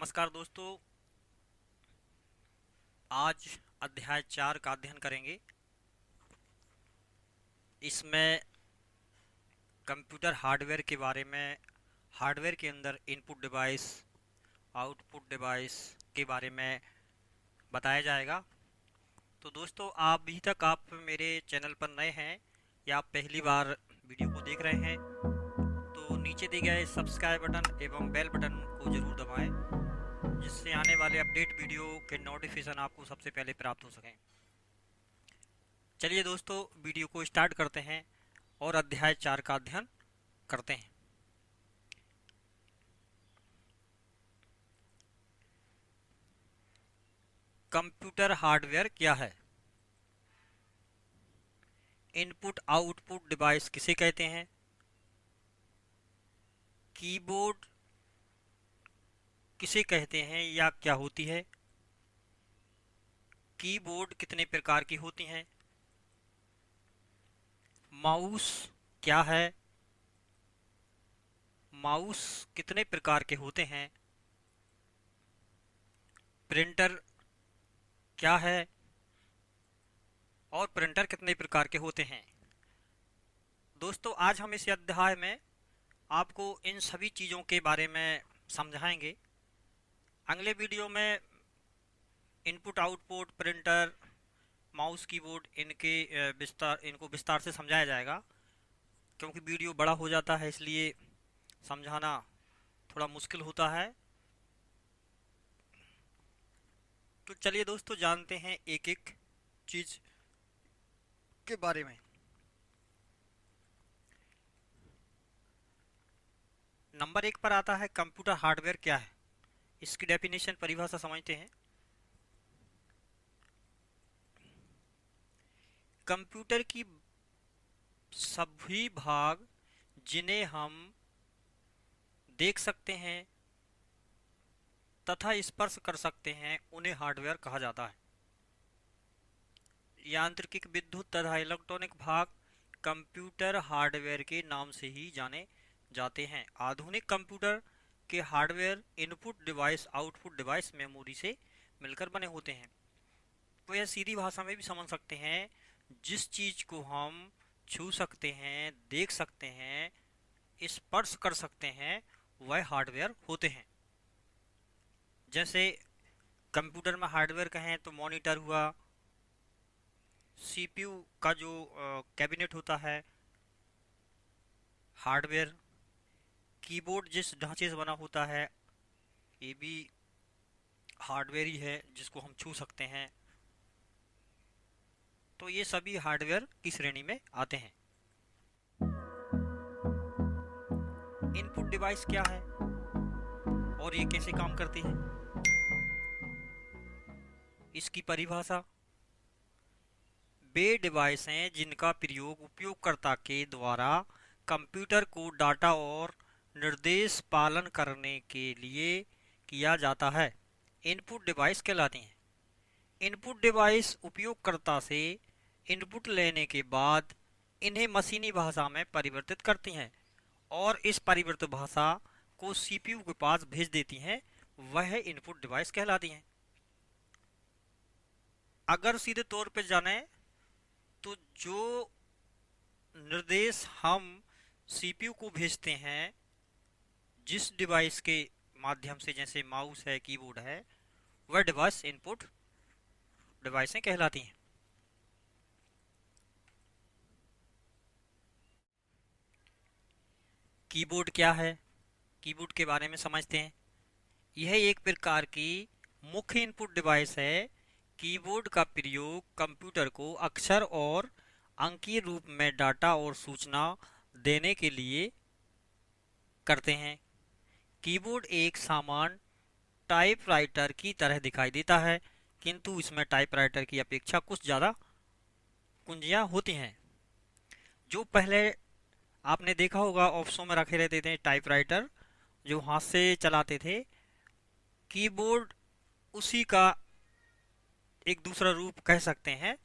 नमस्कार दोस्तों। आज अध्याय 4 का अध्ययन करेंगे। इसमें कंप्यूटर हार्डवेयर के बारे में, हार्डवेयर के अंदर इनपुट डिवाइस, आउटपुट डिवाइस के बारे में बताया जाएगा। तो दोस्तों, अभी तक आप मेरे चैनल पर नए हैं या आप पहली बार वीडियो को देख रहे हैं तो नीचे दिए गए सब्सक्राइब बटन एवं बेल बटन को ज़रूर दबाएं, जिससे आने वाले अपडेट वीडियो के नोटिफिकेशन आपको सबसे पहले प्राप्त हो सकें। चलिए दोस्तों, वीडियो को स्टार्ट करते हैं और अध्याय 4 का अध्ययन करते हैं। कंप्यूटर हार्डवेयर क्या है? इनपुट आउटपुट डिवाइस किसे कहते हैं? कीबोर्ड किसे कहते हैं या क्या होती है? कीबोर्ड कितने प्रकार की होती हैं? माउस क्या है? माउस कितने प्रकार के होते हैं? प्रिंटर क्या है और प्रिंटर कितने प्रकार के होते हैं? दोस्तों, आज हम इस अध्याय में आपको इन सभी चीज़ों के बारे में समझाएंगे। अगले वीडियो में input output printer mouse keyboard इनको विस्तार से समझाया जाएगा, क्योंकि वीडियो बड़ा हो जाता है इसलिए समझाना थोड़ा मुश्किल होता है। तो चलिए दोस्तों, जानते हैं एक एक चीज़ के बारे में। नंबर 1 पर आता है कंप्यूटर हार्डवेयर क्या है। इसकी डेफिनेशन, परिभाषा समझते हैं। कंप्यूटर की सभी भाग जिन्हें हम देख सकते हैं तथा स्पर्श कर सकते हैं उन्हें हार्डवेयर कहा जाता है। यांत्रिक, विद्युत तथा इलेक्ट्रॉनिक भाग कंप्यूटर हार्डवेयर के नाम से ही जाने जाते हैं। आधुनिक कंप्यूटर के hardware input device output device memory से मिलकर बने होते हैं। तो यह सीधी भाषा में भी समझ सकते हैं, जिस चीज को हम छू सकते हैं, देख सकते हैं, स्पर्श कर सकते हैं, वह हार्डवेयर होते हैं। जैसे कंप्यूटर में हार्डवेयर कहें तो मॉनिटर हुआ, सीपीयू का जो कैबिनेट होता है हार्डवेयर, कीबोर्ड जिस ढांचे से बना होता है ये भी हार्डवेयर ही है, जिसको हम छू सकते हैं। तो ये सभी हार्डवेयर की श्रेणी में आते हैं। इनपुट डिवाइस क्या है और ये कैसे काम करती है? इसकी परिभाषा, वे डिवाइस हैं जिनका प्रयोग उपयोगकर्ता के द्वारा कंप्यूटर को डाटा और निर्देश पालन करने के लिए किया जाता है, इनपुट डिवाइस कहलाती हैं। इनपुट डिवाइस उपयोगकर्ता से इनपुट लेने के बाद इन्हें मशीनी भाषा में परिवर्तित करती हैं और इस परिवर्तित भाषा को सीपीयू के पास भेज देती हैं, वह इनपुट डिवाइस कहलाती हैं। अगर सीधे तौर पर जाने तो जो निर्देश हम सीपीयू को भेजते हैं जिस डिवाइस के माध्यम से, जैसे माउस है, कीबोर्ड है, वह डिवाइस इनपुट डिवाइसें कहलाती हैं। कीबोर्ड क्या है? कीबोर्ड के बारे में समझते हैं। यह एक प्रकार की मुख्य इनपुट डिवाइस है। कीबोर्ड का प्रयोग कंप्यूटर को अक्षर और अंकीय रूप में डाटा और सूचना देने के लिए करते हैं। कीबोर्ड एक सामान्य टाइपराइटर की तरह दिखाई देता है, किंतु इसमें टाइपराइटर की अपेक्षा कुछ ज़्यादा कुंजियाँ होती हैं। जो पहले आपने देखा होगा ऑफिसों में रखे रहते थे टाइपराइटर, जो हाथ से चलाते थे, कीबोर्ड उसी का एक दूसरा रूप कह सकते हैं,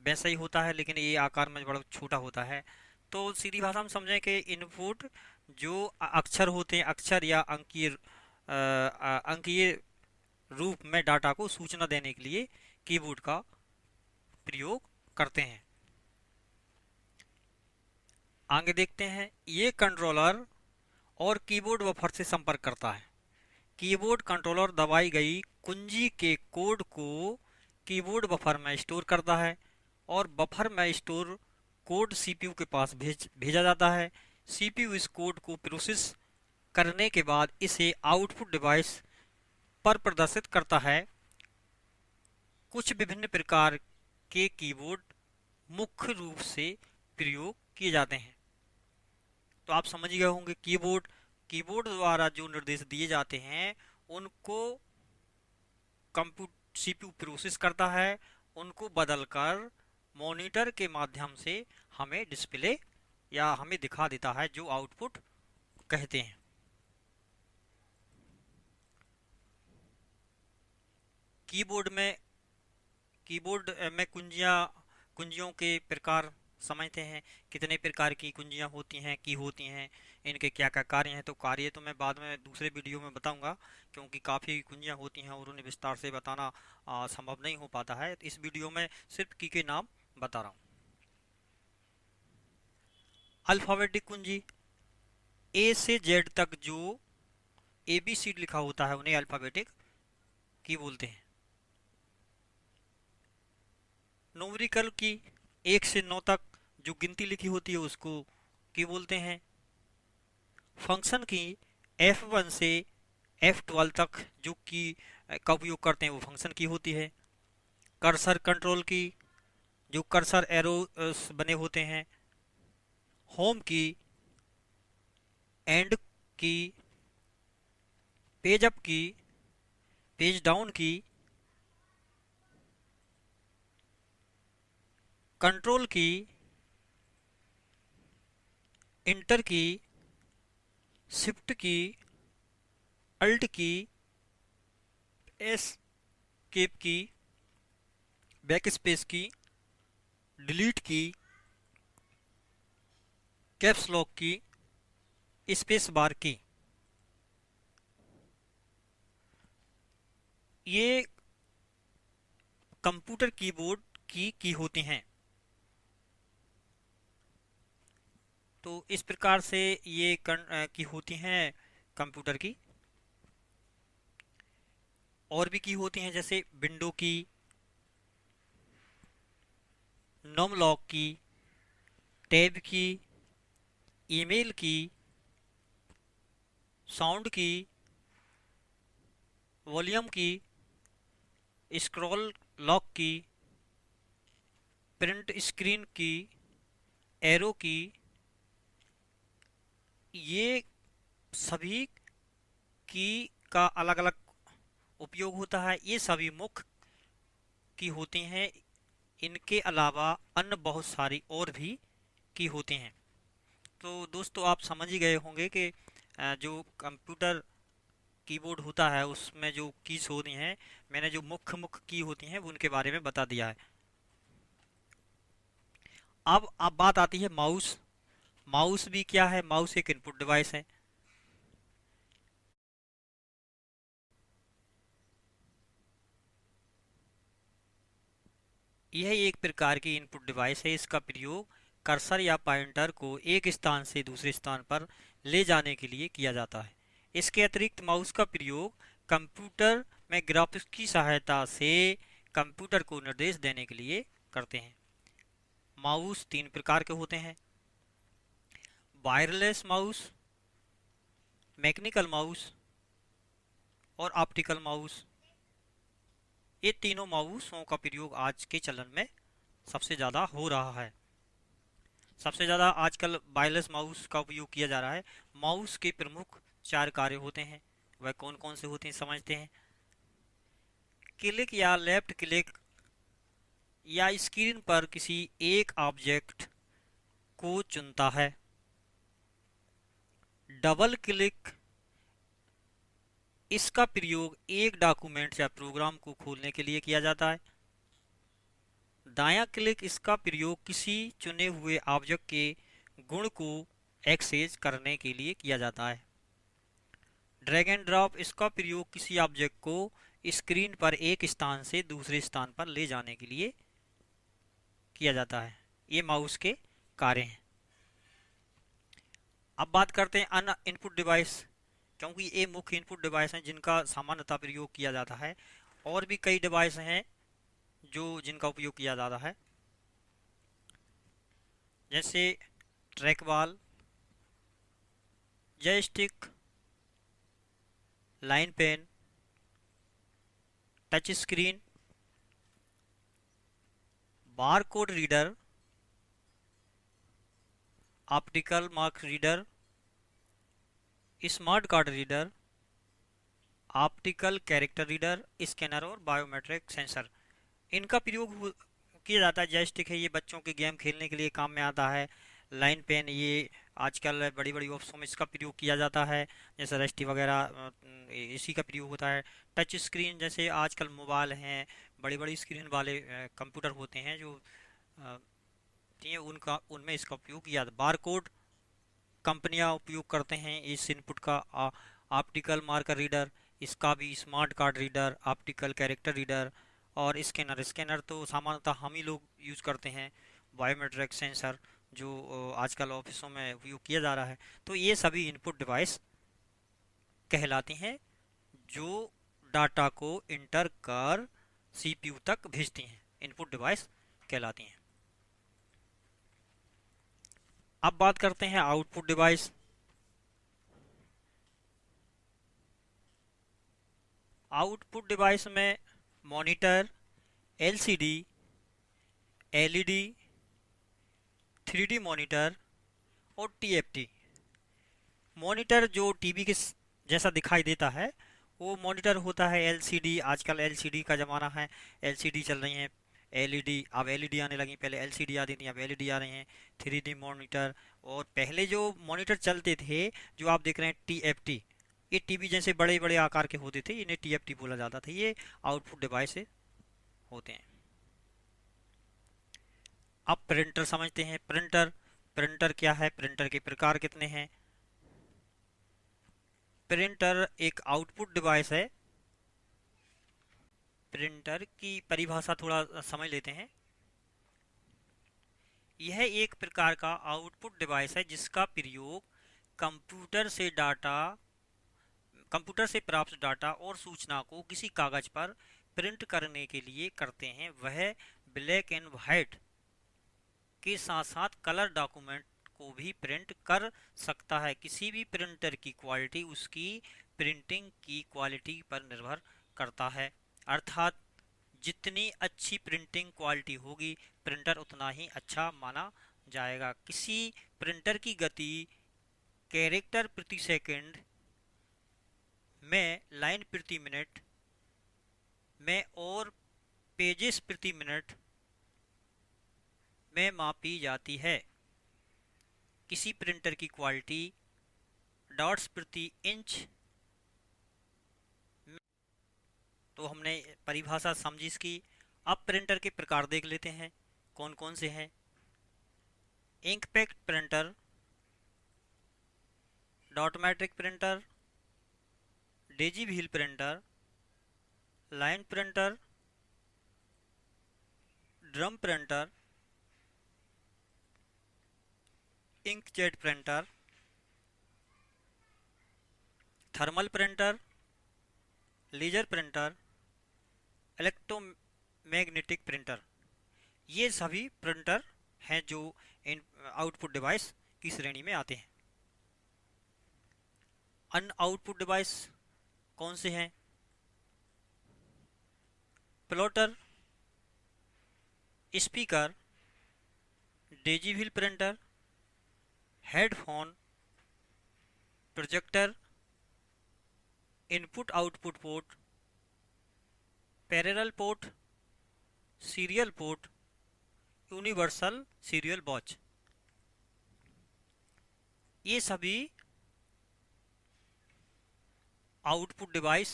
वैसा ही होता है, लेकिन ये आकार में बड़ा छोटा होता है। तो सीधी भाषा में समझें कि इनपुट जो अक्षर होते हैं, अक्षर या अंकीय अंकीय रूप में डाटा को सूचना देने के लिए कीबोर्ड का प्रयोग करते हैं। आगे देखते हैं, ये कंट्रोलर और कीबोर्ड बफर से संपर्क करता है। कीबोर्ड कंट्रोलर दबाई गई कुंजी के कोड को कीबोर्ड बफर में स्टोर करता है और बफर में स्टोर कोड सीपीयू के पास भेजा जाता है। सीपीयू इस कोड को प्रोसेस करने के बाद इसे आउटपुट डिवाइस पर प्रदर्शित करता है। कुछ विभिन्न प्रकार के कीबोर्ड मुख्य रूप से प्रयोग किए जाते हैं। तो आप समझ गए होंगे, कीबोर्ड द्वारा जो निर्देश दिए जाते हैं उनको सीपीयू प्रोसेस करता है, उनको बदलकर मॉनिटर के माध्यम से हमें डिस्प्ले या हमें दिखा देता है, जो आउटपुट कहते हैं। कीबोर्ड में कुंजियों के प्रकार समझते हैं। कितने प्रकार की कुंजियां होती हैं, की होती हैं, इनके क्या क्या कार्य हैं। तो कार्य तो मैं बाद में दूसरे वीडियो में बताऊंगा, क्योंकि काफ़ी कुंजियां होती हैं और उन्हें विस्तार से बताना संभव नहीं हो पाता है। इस वीडियो में सिर्फ की के नाम बता रहा हूँ। अल्फ़ाबेटिक कुंजी, ए से जेड तक जो ABCD लिखा होता है उन्हें अल्फ़ाबेटिक की बोलते हैं। न्यूमेरिकल की, 1 से 9 तक जो गिनती लिखी होती है उसको की बोलते हैं। फंक्शन की, F1 से F12 तक जो की का उपयोग करते हैं वो फंक्शन की होती है। कर्सर कंट्रोल की, जो कर्सर एरो बने होते हैं। होम की, एंड की, पेज अप की, पेज डाउन की, कंट्रोल की, इंटर की, शिफ्ट की, अल्ट की, एस्केप की, बैक स्पेस की, डिलीट की, कैप्स लॉक की, स्पेस बार की। ये कंप्यूटर कीबोर्ड की होती हैं। तो इस प्रकार से ये की होती हैं कंप्यूटर की। और भी की होती हैं, जैसे विंडो की, नम लॉक की, टैब की, ईमेल की, साउंड की, वॉल्यूम की, स्क्रॉल लॉक की, प्रिंट स्क्रीन की, एरो की। ये सभी की का अलग अलग उपयोग होता है। ये सभी मुख्य की होती हैं। इनके अलावा अन्य बहुत सारी और भी की होती हैं। तो दोस्तों आप समझ ही गए होंगे कि जो कंप्यूटर कीबोर्ड होता है उसमें जो कीज होती हैं, मैंने जो मुख्य की होती हैं वो उनके बारे में बता दिया है। अब बात आती है माउस। माउस भी क्या है? माउस एक इनपुट डिवाइस है। यह एक प्रकार की इनपुट डिवाइस है। इसका प्रयोग कर्सर या पॉइंटर को एक स्थान से दूसरे स्थान पर ले जाने के लिए किया जाता है। इसके अतिरिक्त माउस का प्रयोग कंप्यूटर में ग्राफिक्स की सहायता से कंप्यूटर को निर्देश देने के लिए करते हैं। माउस 3 प्रकार के होते हैं: वायरलेस माउस, मैकेनिकल माउस और ऑप्टिकल माउस। ये तीनों माउसों का प्रयोग आज के चलन में सबसे ज़्यादा हो रहा है। सबसे ज़्यादा आजकल वायरलेस माउस का उपयोग किया जा रहा है। माउस के प्रमुख 4 कार्य होते हैं। वह कौन कौन से होते हैं समझते हैं। क्लिक या लेफ्ट क्लिक या स्क्रीन पर किसी एक ऑब्जेक्ट को चुनता है। डबल क्लिक, इसका प्रयोग एक डॉक्यूमेंट या प्रोग्राम को खोलने के लिए किया जाता है। दायां क्लिक, इसका प्रयोग किसी चुने हुए ऑब्जेक्ट के गुण को एक्सेस करने के लिए किया जाता है। ड्रैग एंड ड्रॉप, इसका प्रयोग किसी ऑब्जेक्ट को स्क्रीन पर एक स्थान से दूसरे स्थान पर ले जाने के लिए किया जाता है। ये माउस के कार्य हैं। अब बात करते हैं अन इनपुट डिवाइस, क्योंकि ये मुख्य इनपुट डिवाइस हैं जिनका सामान्यतः प्रयोग किया जाता है। और भी कई डिवाइस हैं जो जिनका उपयोग किया जाता है, जैसे track ball, joystick, light pen, touch screen, barcode reader, optical mark reader, smart card reader, optical character reader, scanner और बायोमेट्रिक सेंसर। इनका प्रयोग किया जाता है। जॉयस्टिक है, ये बच्चों के गेम खेलने के लिए काम में आता है। लाइन पेन, ये आजकल बड़ी बड़ी ऑफिसों में इसका प्रयोग किया जाता है, जैसे रजिस्ट्री वगैरह इसी का प्रयोग होता है। टच स्क्रीन, जैसे आजकल मोबाइल हैं, बड़ी बड़ी स्क्रीन वाले कंप्यूटर होते हैं जो ये उनका उनमें इसका उपयोग किया जाता है। बारकोड कंपनियां उपयोग करते हैं इस इनपुट का। ऑप्टिकल मार्कर रीडर, इसका भी smart card reader, optical character reader और स्कैनर। स्कैनर तो सामान्यतः हम ही लोग यूज़ करते हैं। बायोमेट्रिक सेंसर जो आजकल ऑफिसों में उपयोग किया जा रहा है। तो ये सभी इनपुट डिवाइस कहलाती हैं जो डाटा को इंटर कर सीपीयू तक भेजती हैं, इनपुट डिवाइस कहलाती हैं। अब बात करते हैं आउटपुट डिवाइस। आउटपुट डिवाइस में monitor, LCD, LED, 3D monitor और टीएफटी। मॉनिटर जो टीवी के जैसा दिखाई देता है वो मॉनिटर होता है। एलसीडी, आजकल एलसीडी का ज़माना है, एलसीडी चल रही हैं। एलईडी, अब एलईडी आने लगी, पहले एलसीडी आती थी, अब एलईडी आ रही हैं। 3D मॉनिटर, और पहले जो मॉनिटर चलते थे जो आप देख रहे हैं टीएफटी, ये टीवी जैसे बड़े बड़े आकार के होते थे, इन्हें टीएफटी बोला जाता था। ये आउटपुट डिवाइस होते हैं। अब प्रिंटर समझते हैं। प्रिंटर, प्रिंटर क्या है, प्रिंटर के प्रकार कितने हैं। प्रिंटर एक आउटपुट डिवाइस है। प्रिंटर की परिभाषा थोड़ा समझ लेते हैं। यह एक प्रकार का आउटपुट डिवाइस है जिसका प्रयोग कंप्यूटर से प्राप्त डाटा और सूचना को किसी कागज पर प्रिंट करने के लिए करते हैं। वह ब्लैक एंड व्हाइट के साथ साथ कलर डॉक्यूमेंट को भी प्रिंट कर सकता है। किसी भी प्रिंटर की क्वालिटी उसकी प्रिंटिंग की क्वालिटी पर निर्भर करता है, अर्थात जितनी अच्छी प्रिंटिंग क्वालिटी होगी प्रिंटर उतना ही अच्छा माना जाएगा। किसी प्रिंटर की गति कैरेक्टर प्रति सेकंड में, लाइन प्रति मिनट में और पेजेस प्रति मिनट में मापी जाती है। किसी प्रिंटर की क्वालिटी डॉट्स प्रति इंच। तो हमने परिभाषा समझी इसकी। अब प्रिंटर के प्रकार देख लेते हैं कौन कौन से हैं। Impact printer, dot matrix printer, daisy wheel printer, line printer, drum printer, inkjet printer, thermal printer, laser printer, electromagnetic printer. ये सभी प्रिंटर हैं जो इन आउटपुट डिवाइस की श्रेणी में आते हैं। अन आउटपुट डिवाइस कौन से हैं? Plotter, speaker, Daisy wheel printer, headphone, projector, input output port, parallel port, serial port, universal serial watch. ये सभी आउटपुट डिवाइस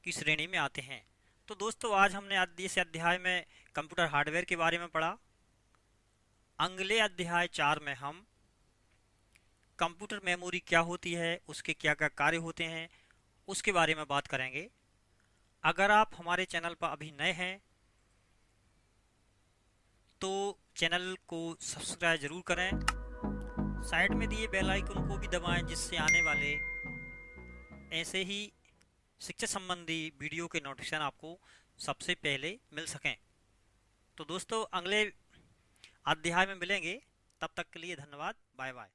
की श्रेणी में आते हैं। तो दोस्तों आज हमने इस अध्याय में कंप्यूटर हार्डवेयर के बारे में पढ़ा। अगले अध्याय 4 में हम कंप्यूटर मेमोरी क्या होती है, उसके क्या क्या कार्य होते हैं उसके बारे में बात करेंगे। अगर आप हमारे चैनल पर अभी नए हैं तो चैनल को सब्सक्राइब जरूर करें, साइड में दिए बेल आइकन को भी दबाएं जिससे आने वाले ऐसे ही शिक्षा संबंधी वीडियो के नोटिफिकेशन आपको सबसे पहले मिल सकें। तो दोस्तों, अगले अध्याय में मिलेंगे, तब तक के लिए धन्यवाद, बाय बाय।